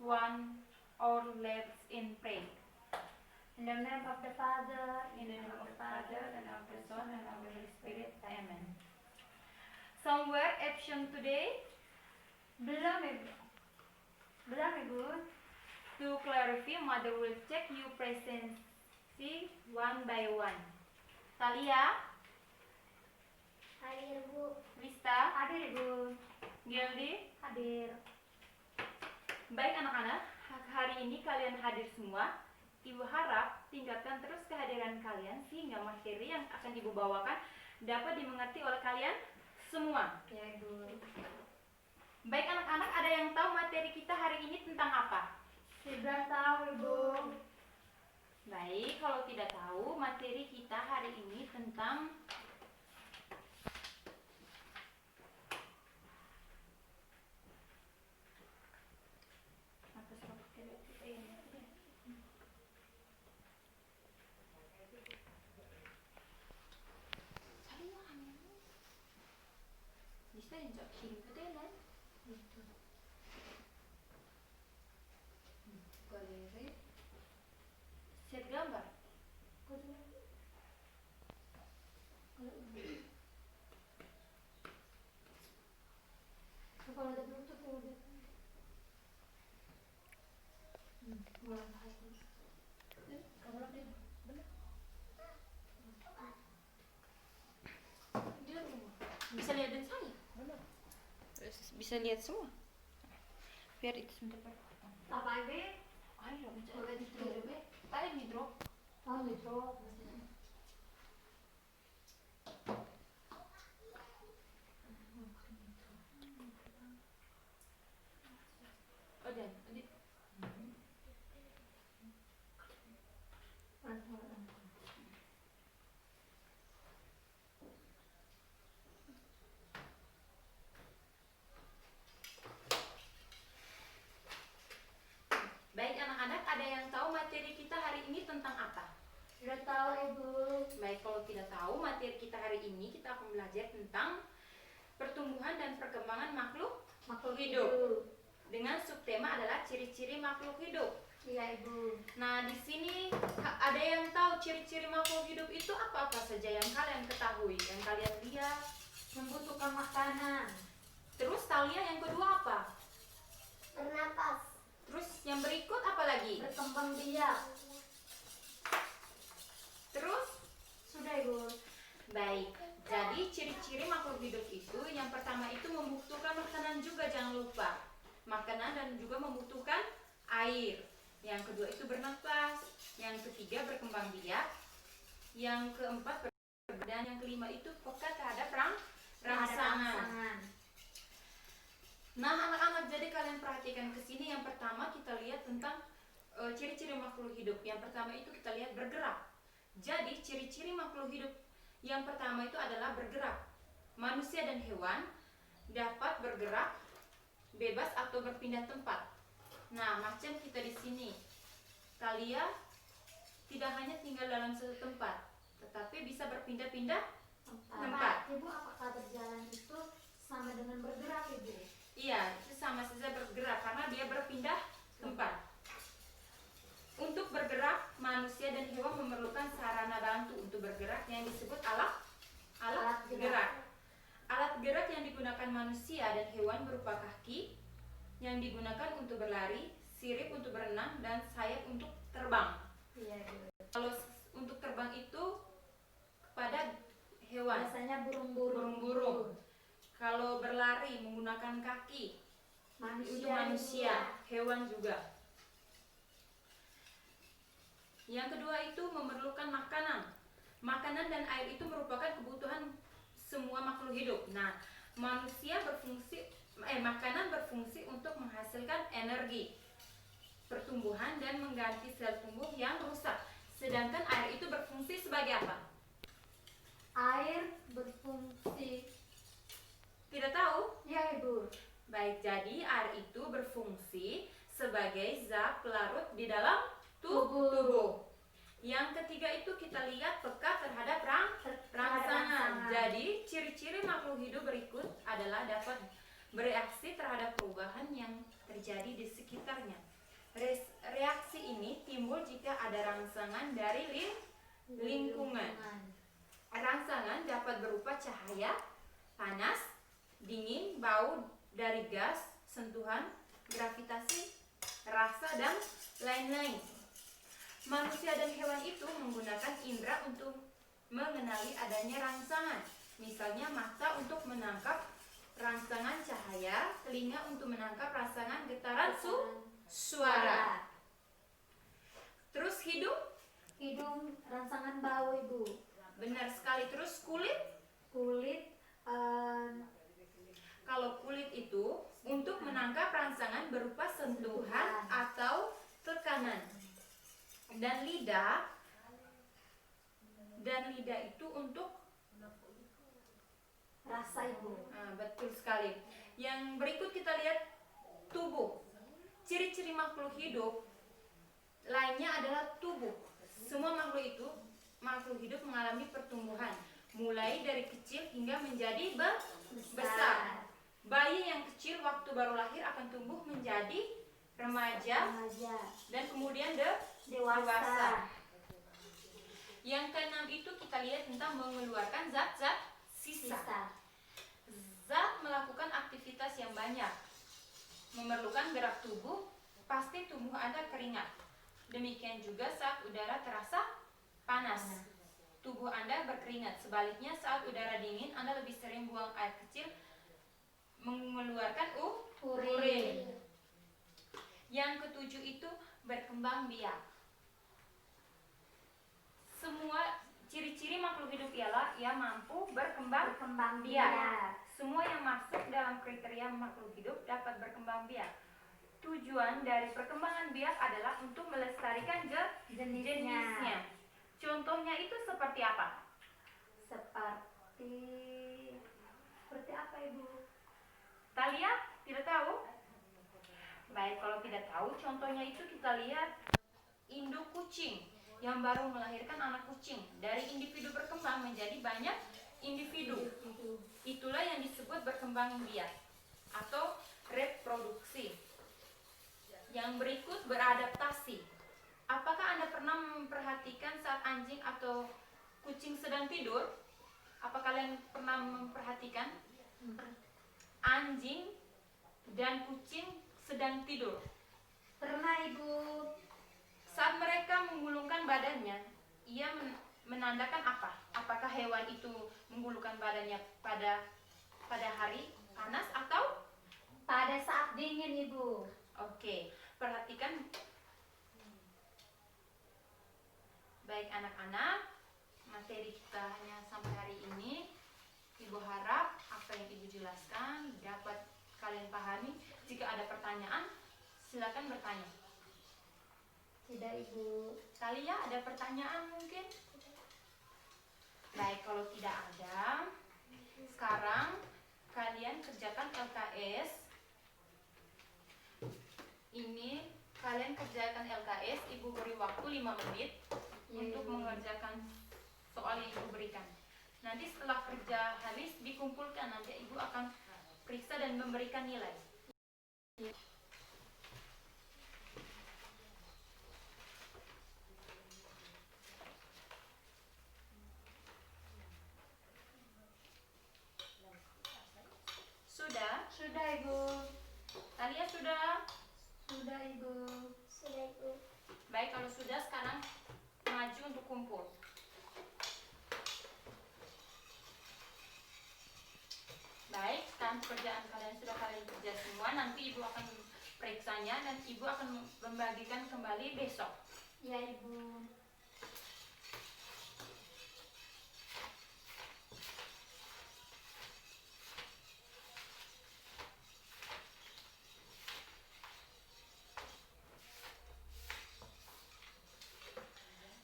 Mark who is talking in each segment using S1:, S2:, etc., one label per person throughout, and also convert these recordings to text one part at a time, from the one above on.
S1: one or let's in pray.
S2: In the name of the Father,
S1: In the name of the Father, and of the Son, and of the Holy Spirit. Amen. Some word action today
S2: belum Ibu.
S1: to clarify, Mother will check you presence one by one. Talia,
S2: Hadir Bu.
S1: Vista,
S2: Hadir Ibu.
S1: Gildi.
S2: Hadir.
S1: Baik anak-anak, hari ini kalian hadir semua. Ibu harap tingkatkan terus kehadiran kalian sehingga materi yang akan Ibu bawakan dapat dimengerti oleh kalian semua.
S2: Ya Ibu.
S1: Baik anak-anak, ada yang tahu materi kita hari ini tentang apa?
S2: Sudah tahu Ibu.
S1: Baik, kalau tidak tahu, materi kita hari ini tentang bisa kirim ke Thailand. Galeri set gambar.
S2: Kalau ada bluetooth ya udah.
S1: Bisa lihat dan saya. Bisa lihat semua. Biar itu sebentar.
S2: Apa Ibu?
S1: Ayo, udah di drop. Tadi di drop.
S2: Oh, di drop.
S1: Udah. Baik anak-anak, ada yang tahu materi kita hari ini tentang apa?
S2: Sudah tahu Ibu.
S1: Baik, kalau tidak tahu, materi kita hari ini kita akan belajar tentang pertumbuhan dan perkembangan makhluk hidup. Dengan subtema adalah ciri-ciri makhluk hidup.
S2: Iya Ibu.
S1: Nah, di sini ada yang tahu ciri-ciri makhluk hidup itu apa-apa saja yang kalian ketahui, yang kalian lihat?
S2: Membutuhkan makanan.
S1: Terus Talia yang kedua apa?
S2: Bernapas.
S1: Terus yang berikut apa lagi?
S2: Berkembang biak.
S1: Terus?
S2: Sudah Ibu.
S1: Baik, jadi ciri-ciri makhluk hidup itu yang pertama itu membutuhkan makanan juga, jangan lupa. Makanan dan juga membutuhkan air. Yang kedua itu bernapas. Yang ketiga berkembang biak. Yang keempat dan yang kelima itu peka terhadap rangsangan. Nah anak-anak, jadi kalian perhatikan ke sini. Yang pertama kita lihat tentang ciri-ciri makhluk hidup. Yang pertama itu kita lihat bergerak. Jadi ciri-ciri makhluk hidup yang pertama itu adalah bergerak. Manusia dan hewan dapat bergerak bebas atau berpindah tempat. Nah, macam kita di sini, Talia tidak hanya tinggal dalam satu tempat, tetapi bisa berpindah-pindah tempat.
S2: Ibu, apakah berjalan itu sama dengan bergerak Ibu?
S1: Iya, itu sama saja bergerak karena dia berpindah tempat. Untuk bergerak, manusia dan hewan memerlukan sarana bantu untuk bergerak yang disebut alat gerak. Alat gerak yang digunakan manusia dan hewan berupa kaki yang digunakan untuk berlari, sirip untuk berenang, dan sayap untuk terbang.
S2: Iya.
S1: Kalau untuk terbang itu kepada hewan,
S2: Biasanya burung-burung.
S1: Kalau berlari menggunakan kaki untuk manusia, hewan juga. Yang kedua itu memerlukan makanan. Makanan dan air itu merupakan kebutuhan semua makhluk hidup. Nah, makanan berfungsi untuk menghasilkan energi pertumbuhan dan mengganti sel tumbuh yang rusak. Sedangkan air itu berfungsi sebagai apa?
S2: Air berfungsi.
S1: Tidak tahu?
S2: Ya Ibu.
S1: Baik, jadi air itu berfungsi sebagai zat pelarut di dalam tubuh. Yang ketiga itu kita lihat peka terhadap rangsangan. Jadi ciri-ciri makhluk hidup berikut adalah dapat bereaksi terhadap perubahan yang terjadi di sekitarnya. Reaksi ini timbul jika ada rangsangan dari lingkungan. Rangsangan dapat berupa cahaya, panas, dingin, bau dari gas, sentuhan, gravitasi, rasa, dan lain-lain. Manusia dan hewan itu menggunakan indera untuk mengenali adanya rangsangan. Misalnya mata untuk menangkap rangsangan cahaya, telinga untuk menangkap rangsangan getaran suara. Terus hidung?
S2: Hidung rangsangan bau Ibu.
S1: Benar sekali. Terus kulit?
S2: Kulit
S1: Kalau kulit itu untuk menangkap rangsangan berupa sentuhan atau tekanan. Dan lidah itu untuk
S2: rasa Ibu.
S1: betul sekali. Yang berikut kita lihat tubuh. Ciri-ciri makhluk hidup lainnya adalah tubuh. Semua makhluk hidup mengalami pertumbuhan, mulai dari kecil hingga menjadi besar. Bayi yang kecil waktu baru lahir akan tumbuh menjadi remaja dan kemudian dewasa. Yang keenam itu kita lihat tentang mengeluarkan zat-zat sisa. Zat melakukan aktivitas yang banyak, memerlukan gerak tubuh, pasti tubuh Anda keringat. Demikian juga saat udara terasa panas, tubuh Anda berkeringat. Sebaliknya saat udara dingin, Anda lebih sering buang air kecil, mengeluarkan urin. Yang ketujuh itu berkembang biak. Semua ciri-ciri makhluk hidup ialah ia mampu berkembang biak. Semua yang masuk dalam kriteria makhluk hidup dapat berkembang biak. Tujuan dari perkembangan biak adalah untuk melestarikan jenisnya. Contohnya itu seperti apa?
S2: Seperti apa Ibu?
S1: Talia, tidak tahu? Baik, kalau tidak tahu, contohnya itu kita lihat induk kucing yang baru melahirkan anak kucing. Dari individu berkembang menjadi banyak individu. Itulah yang disebut berkembang biak atau reproduksi. Yang berikut beradaptasi. Apakah Anda pernah memperhatikan saat anjing atau kucing sedang tidur? Apa kalian pernah memperhatikan anjing dan kucing sedang tidur?
S2: Pernah Ibu.
S1: Saat mereka menggulungkan badannya, ia menandakan apa? Apakah hewan itu menggulungkan badannya pada hari panas atau
S2: Pada saat dingin Ibu.
S1: Oke, perhatikan. Baik anak-anak, materi kita hanya sampai hari ini. Ibu harap apa yang Ibu jelaskan dapat kalian pahami. Jika ada pertanyaan, silakan bertanya.
S2: Tidak Ibu.
S1: Talia, ada pertanyaan mungkin? Baik, kalau tidak ada, sekarang kalian kerjakan LKS. Ini kalian kerjakan LKS, Ibu beri waktu 5 menit untuk mengerjakan soal yang Ibu berikan. Nanti setelah kerja habis dikumpulkan, nanti Ibu akan periksa dan memberikan nilai. Sudah?
S2: Sudah Ibu.
S1: Talia sudah?
S2: Sudah Ibu.
S1: Baik, kalau sudah sekarang maju untuk kumpul. Baik, sekarang pekerjaan kalian sudah kalian kerja semua. Nanti Ibu akan periksanya dan Ibu akan membagikan kembali besok.
S2: Ya Ibu.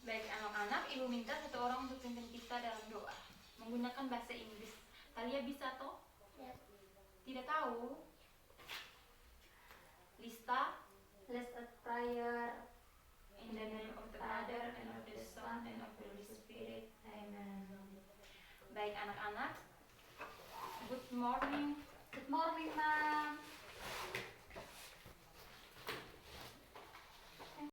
S1: Baik anak-anak, Ibu minta satu orang untuk pimpin kita dalam doa menggunakan bahasa Inggris. Talia bisa toh? Tidak tahu? Lista.
S2: Let's a prayer.
S1: In the name of the Father and of the Son and of the Holy Spirit. Amen. Baik anak-anak, good morning.
S2: Good morning, Ma'am.